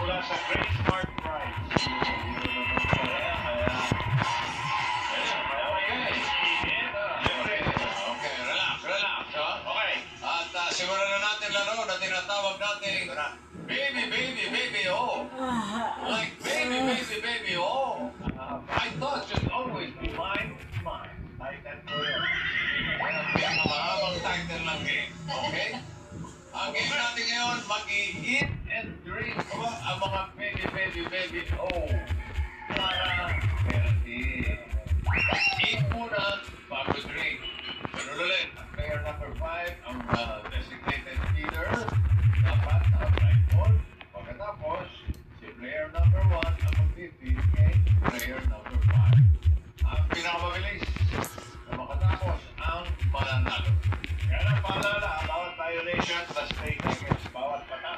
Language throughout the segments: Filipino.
mula sa Great Smart Prize. Okay, relax. Okay. At simulan na natin laro na tinatawag natin baby, oh. Like baby, oh. I thought you'd always be mine. Like that for you. Yan ang pinakamahabang title ng game. Okay? Ang game natin ngayon, mag-i-eat and drink ang mga baby, oh. Para eat muna bago drink. Pero ulit, ang player number 5, ang designated eater, dapat right ball. Pagkatapos, si player number 1 ang mag-feed kay player number 5. Ang pinakamabilis na makatapos ang mananalo. Yan ang paalala, bawat violation, plus 8 seconds, bawat pata.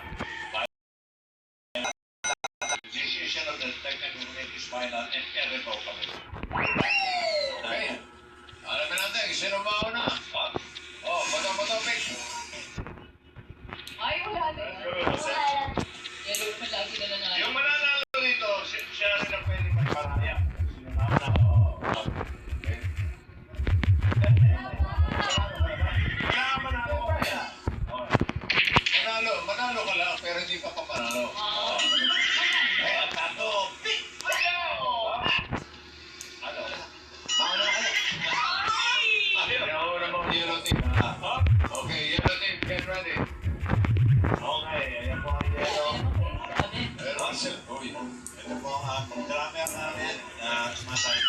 Decision of the technical committee is final and irrevocable. Okay. Alamin natin, sino mauna? Oh, bato, Pete. Ay, wala na. Yan yung palagi na nanalo. Yung mananalo dito, siya rin ang pwede magparaya. Sino na Manalo ka lang, pero hindi pa papanalo. Kaya tato. Ano? Mauna ka na. Yellow team. Okay, yellow team, get ready. Okay, ayan po ang yellow. Russell, Ito po ang programmer namin na sumasayad.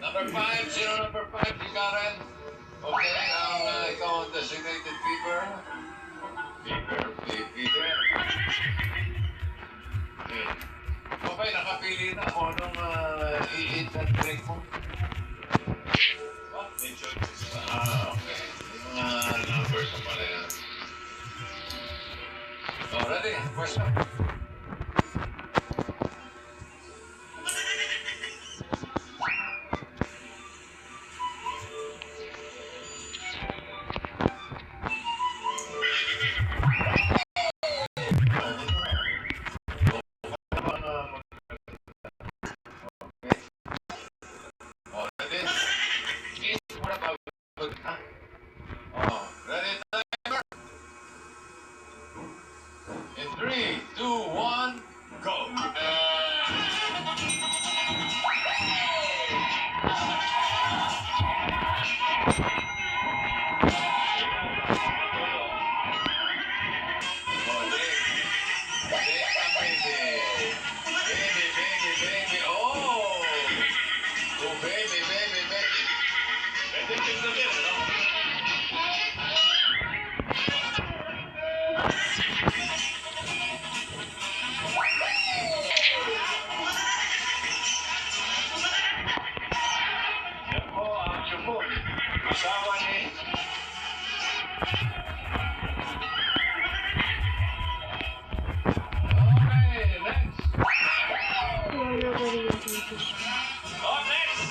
Number 5, sino number 5? Si Karen. Okay, ikaw ang designated fever. Fever. Okay. Okay, nakapili na kung anong i-eat and drink mo. Oh, may choices. Okay. Yung mga numbers na pala yan. Oh, ready? Question. In 3, 2, 1, go! Baby, oh! Oh, baby. Pwede tignan din, no? Yan po ang Chupon. Asawa ni... Okay, next! Oh, next!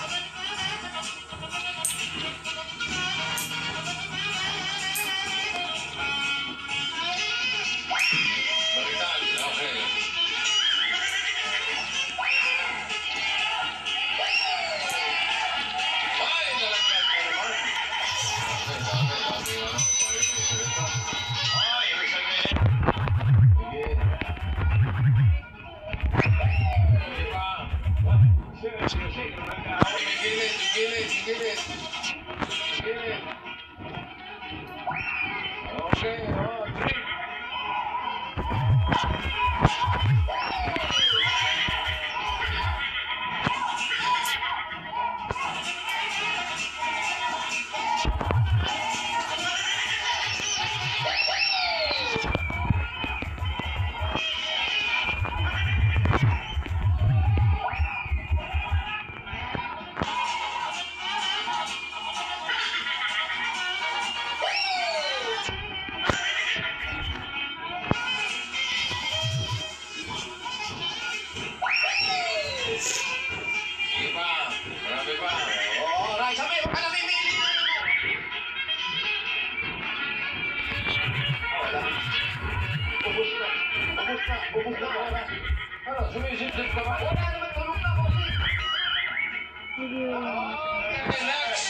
Balikan, okay. Ay, nalagyan ka naman. Dami, Oh, ibig sabihin. Sige. Sige pa. Sige. Gilid. Okay, oh, drink. ka. Bubog ka ba? Ano, sumisip-sip ka ba? Wala naman, tulog na, bossing. Okay, next.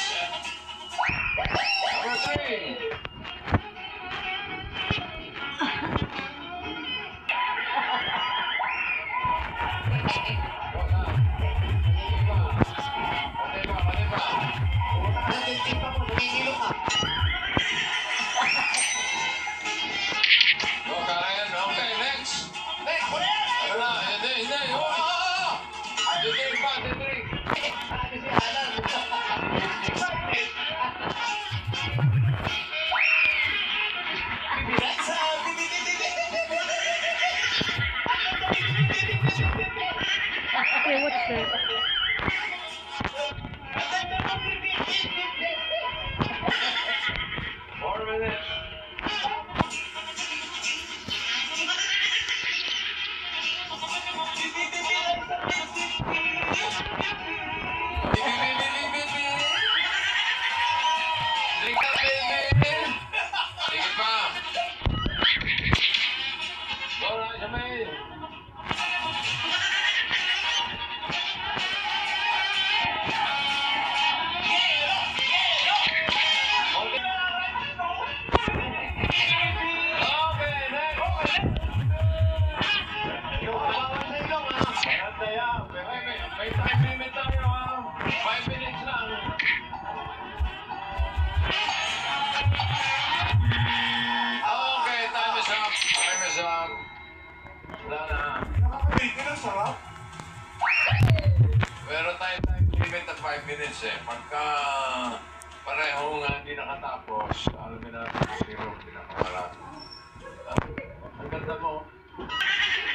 Number 3. Okay, what's that? 4 minutes. Sige pa. Wala siya may. May time limit tayo ha. 5 minutes lang. Okay, time is up. Time is up. Wala na. Nakakabigil ang sarap. Meron tayong time limit at 5 minutes eh. Pagka pareho nga hindi nakatapos, alamin natin kung sino ang pinakamarami. Ang ganda mo.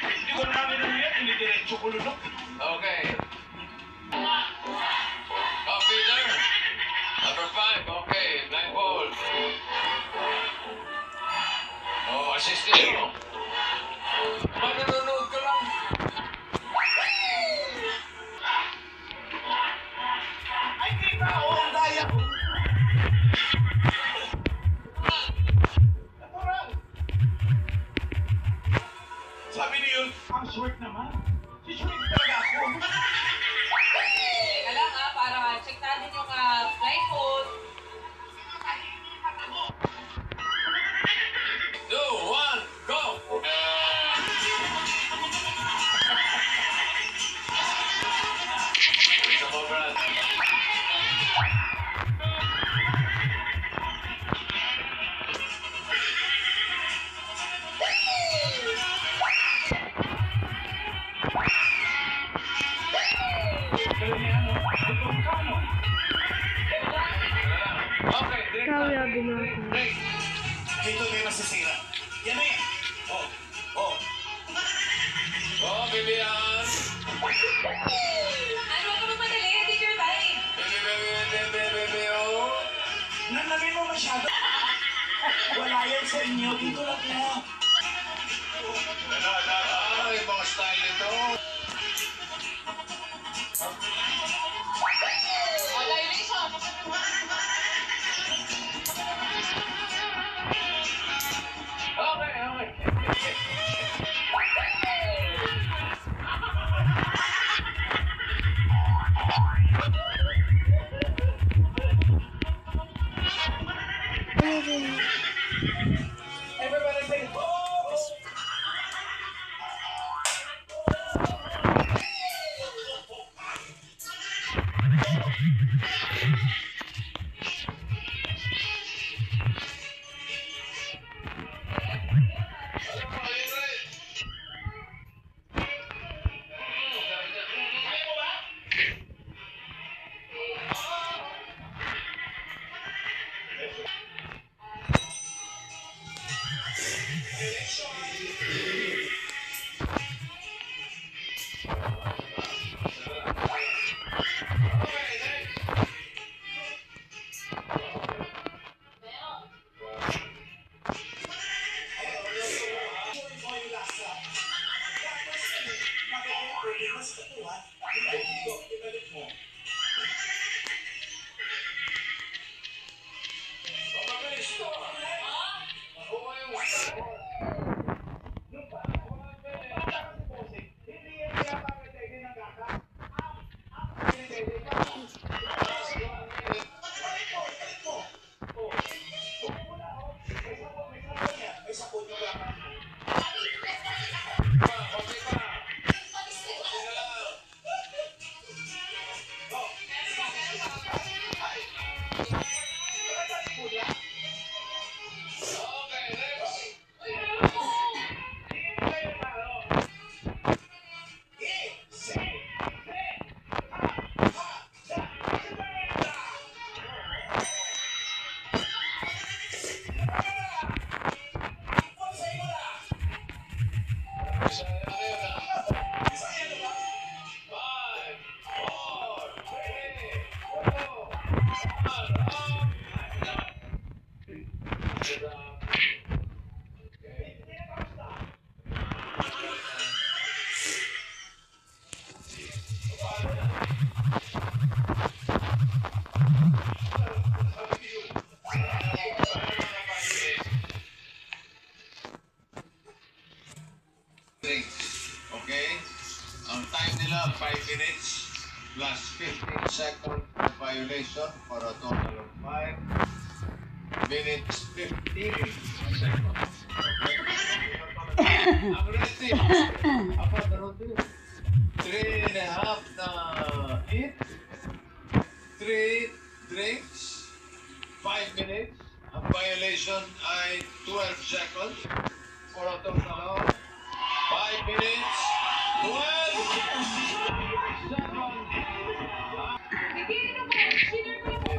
Hindi ko namin ano yan, inidiretso ko lunok. Okay. Oh, Peter. Number 5. Okay, blindfold. Oh, assistant mo. Nanonood ka lang. Ay, kita ko, ang daya ko. Natural. Sabi niyo, ang short naman. Si short talaga ako. Teka lang para check natin yung blindfold. 2, 1, go! Isa mo, Brad. Pero niya, ano, itong kano. Okay, drink Ikaw na. yung binawa ko. Drink. Dito may masisira. Yan na yan. Oh, oh. Oh, Bibian. Ano ka magmadali? Take your time. Baby, oh. Nanamin mo masyado. Wala yan sa inyo. Dito lang na. Ano, ibang style ito. Dilation. Okay. Everybody say, oh! violation for a total of 5 minutes 15 seconds. Ang red team, apa meron din? 3.5 na eat, 3 drinks, 5 minutes. Ang violation ay 12 seconds for a total of 5 minutes 12 seconds. Hindi rin ako. Sinir ko lang po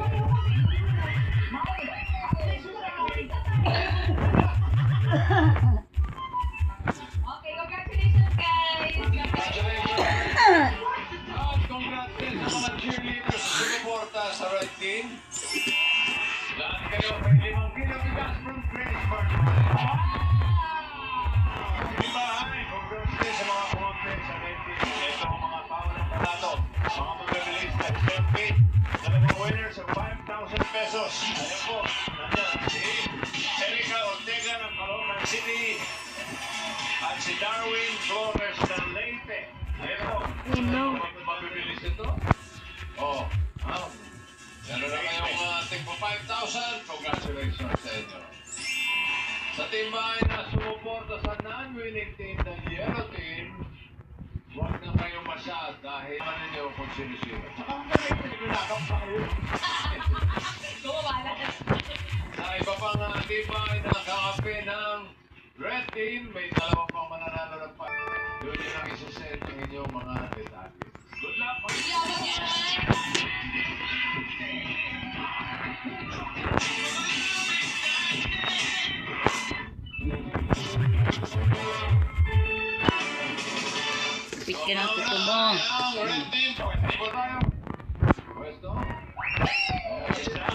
Okay, congratulations guys! Congratulations! At congrats din sa mga cheerleaders sa sumuporta sa Red Team. Lahat kayo may 5 kilo bigas from Grace Martin. Diba, ay, congrats din sa mga pumunta sa Red Team. Ito ang mga power ng panato. Mga mag-release na selfie. Dalawang winners of 5,000 pesos. Ayan po, nandyan. Si Erica Ortega ng Caloocan City. At si Darwin Flores ng Leyte. Ayan po. Mabibilis ito. Oh, meron na kayong team po 5,000. Congratulations sa inyo. Sa team bahay na sumuporta sa non-winning team ng Yellow Team, huwag na kayong masyad dahil ano niyo kung sino-sino. Saka ang galing na pinakap pa kayo. Gumawala ka. Sa iba pang team bahay na nakakampi ng Red Team, may dalawang pang mananalo ng pa. Doon yun ang isuset ng inyong mga detalye. Good luck! Yaman yan! Kapit ka ng kuko mo. Red Team, pwede po tayo. Pwesto. Isa.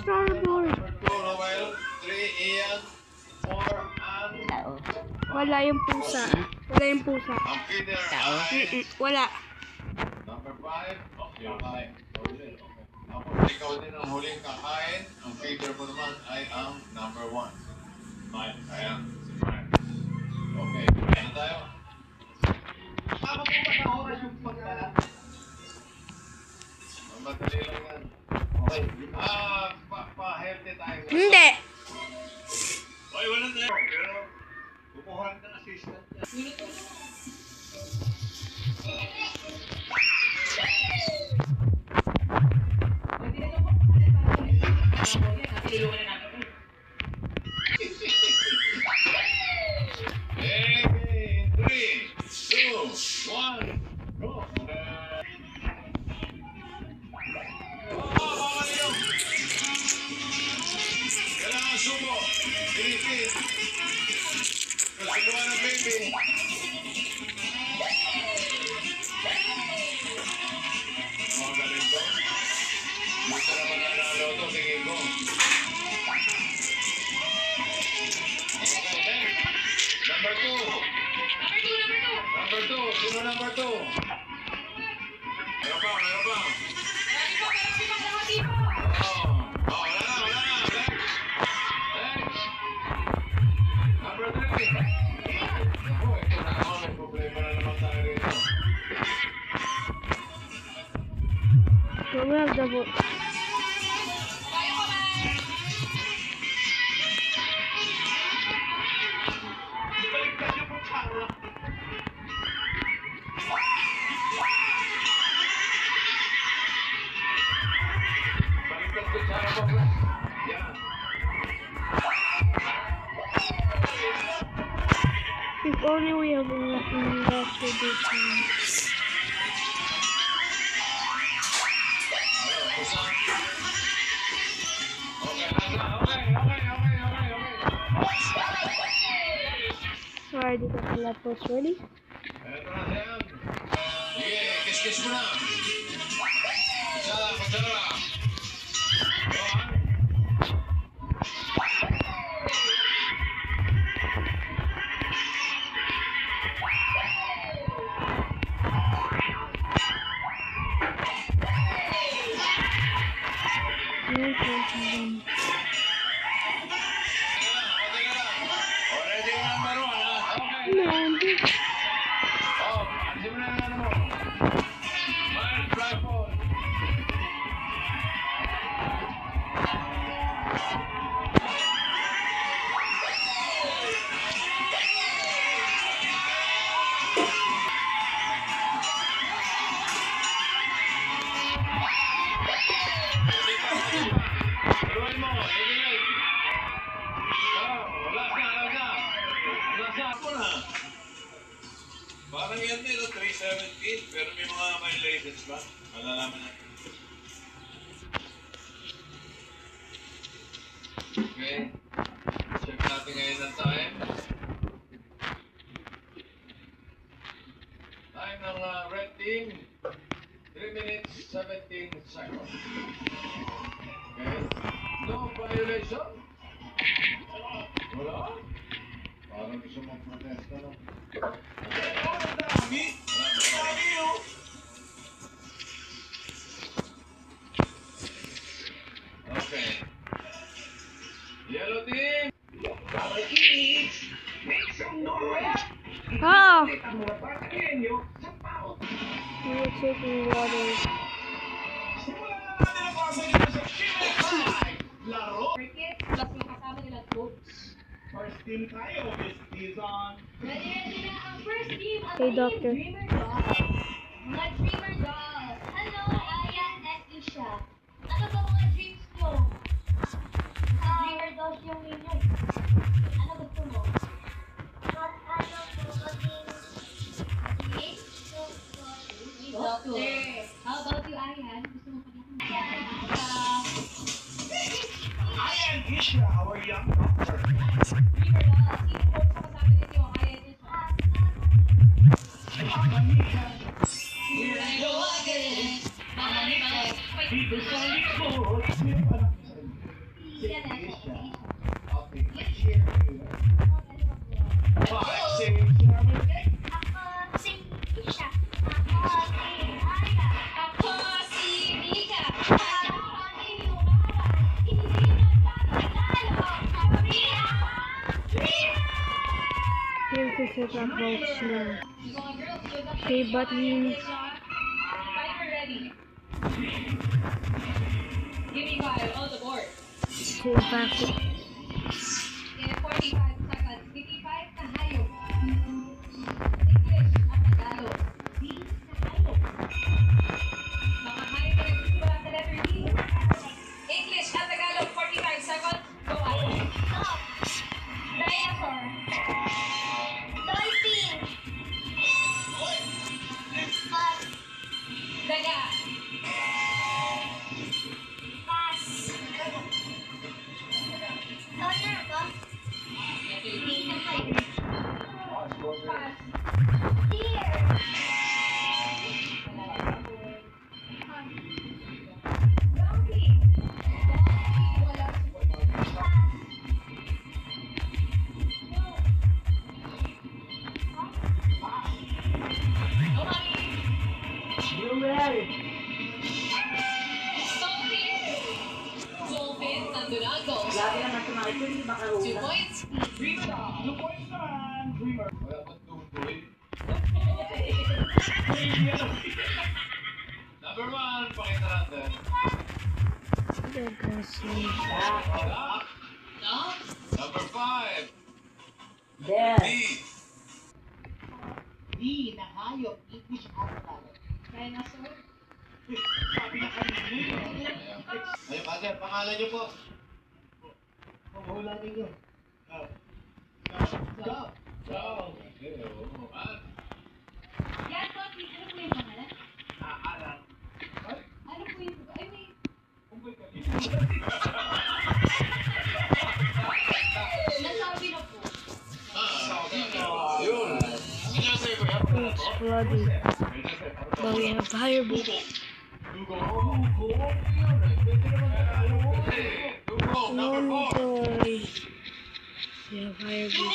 Starboard. 2, Noel. 3, Ian. 4, Ann. Tao. Wala yung pusa. Wala yung pusa. Ang feeder Tao. ay Wala. number 5. Okay, okay. Tapos ikaw din ang huling kakain. Ang feeder mo naman ay ang number 1. Ayan, si Frank. Okay, ano tayo? Tama po ba sa oras yung pagkalat? Madali lang yan. Okay. Pa-healthy tayo. Hindi. Ay, wala na yun. Pero, kukuhan ng assistant niya. Hey, 3, 2, 1, go! Bawal yun! Kailangan sumo! Pilipin! Kasubuhan ng baby! Mga galing to. Gusto na mananalo to, tingin ko. Okay, next. Number 2. Number 2. Sino number 2? Meron pa, meron pa. Wala na. Next. Number 3. Ako, ito na naman. May problema na naman tayo rito. So we have the vote. Baliktad yung kutsara. Baliktad ko sa harap mo. Yan. If only we have enough invest for this one. Ayun, kusa. Okay, nasa. Okay. Sorry, dito pala post ready. Eto na siya. Sige, kiss mo na. Kutsara. Go on. Man, Simulan na mo. Miles Rifle. Tuloy mo. Regulate. Lasa. Ako na. Parang yan nila, 317, pero may mga violations ba? Malalaman natin. Okay. Check natin ngayon ang time. Time ng red team. 3 minutes, 17 seconds. Okay. No violation. Wala? Parang gusto mong protesta, no? Dami! Dami yun! Okay. Yellow team. Ah! We're taking water. Laro! Cricket, plus yung kasama nila coach. First team tayo, Miss Dizon. Ready na ang first team. Ang Hey, team doctor. Dreamer Dolls. Mga Dreamer Dolls. Hello, Aya and Isha. Ano ba mga dreams nyo? Dreamer Dolls yung ninyo. Ano gusto mo? Ano po maging Doctor. How about you, Ayan? Gusto mo pa I am Isha, our young doctor. Dreamer Dolls. Sino coach sa kasama ninyo? Ayan, Isha. Here I go again. Dito sa likod. Isha na. Okay. Cheer. 5, 6, 7, 8. Ako si Isha. Ako si Aya. Ako si Mika. Ako si Lumara. Hindi nagpapatalo. Korea! Here's the setup box now. Yung mga girls, yung mga Okay, but means timer ready. Give me 5 on the board. to back it. In 45 seconds. Give me 5 na hayop. English at Tagalog. D na hayop. Mga hayop na nagsisimula sa letter D. English at Tagalog, 45 seconds. Go on. Stop. Dinosaur. Dolphin. Pass. Daga. Pass. Owner ba? Hindi na kayo. Pass. Deer. Donkey. Wala. No money. Dolphin, nandun ang goals. Lagi naman sumakit yun, baka 2 points. Dreamer, 2 points naman. Dreamer. Wala pa tutoy. Number 1, pakita natin. They're gonna see. Wala. No? Number 5, There. D. Di na hayop, English at Tagalog. Dinosaur. Sabi na kanina. Ayun, Father, pangalan niyo po. Mahula ninyo. Go. Okay, oo. At Yan, Coach. Ano po yung pangalan? Alam. Ano po yung... Ay, may... Nasabi na po. yun. Ano sa'yo ko yan? It's flooding. But we have fire boot. Dugo. Dugo, number 4. Boy. We have fire boot.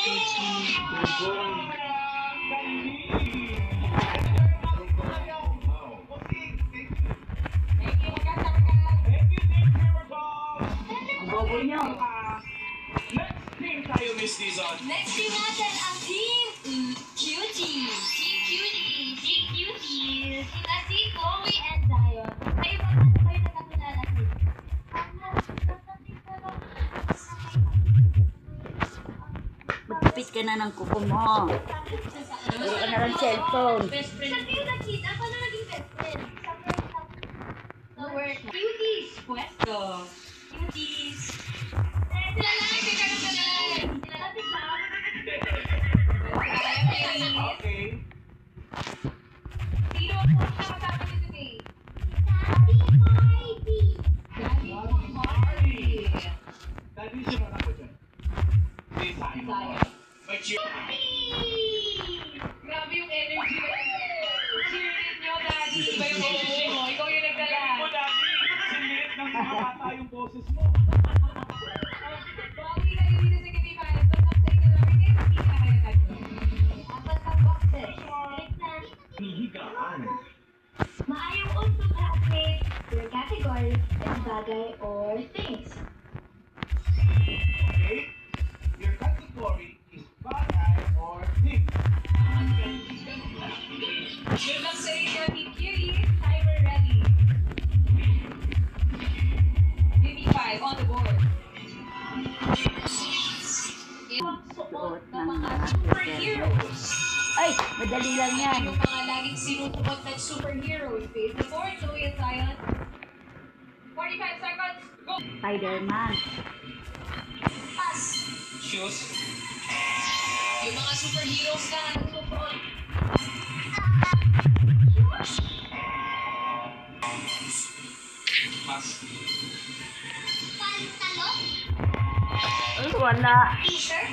Thank you, magkasama ka. Thank you, Team Dreamer Dolls. Bobo niyo. Next team tayo, Miss Dizon. Next team natin ang Team Cutie. Team Cutie. Team ka na ng kuko mo. Puro ka na ng cellphone. Best friend. Saan kayo nakita? Paano naging best friend? Sa first time. Sa work. Cuties. Pwesto. Cuties. Sila lang, sila lang, sila lang. Sila lang, sila lang. Okay. Sino ang puso na kasama niyo today? Happy party! Daddy Party. Daddy, sino na ko dyan? Hindi, sayang. Sayang. But you... Grabe yung energy. Cheering nyo, Daddy. Iba yung energy mo. Ikaw yung nagdala. Mo, Daddy, silit ng mga bata yung boses mo. Bawi kayo dito sa Kitty Five. Tapos sa inyo lang. Hindi na kayo tatlo. Apat ang boxes. Click na. Hihigaan. Maayong unsog na update your category is bagay or things. Okay? Your category is bagay or thing. Good luck sa inyo, Team Cutie. Timer ready. Kitty Five on the board. Yung suot ng mga superheroes. Ay, madali lang yan. Yung mga laging sinusuot ng superheroes. Face the board, Chloe and Zion. 45 seconds. Go! Spider-Man. Pass. Shoes. Yung mga superheroes na nagsusuot. Mas. Pantalon? Ay, wala. T-shirt?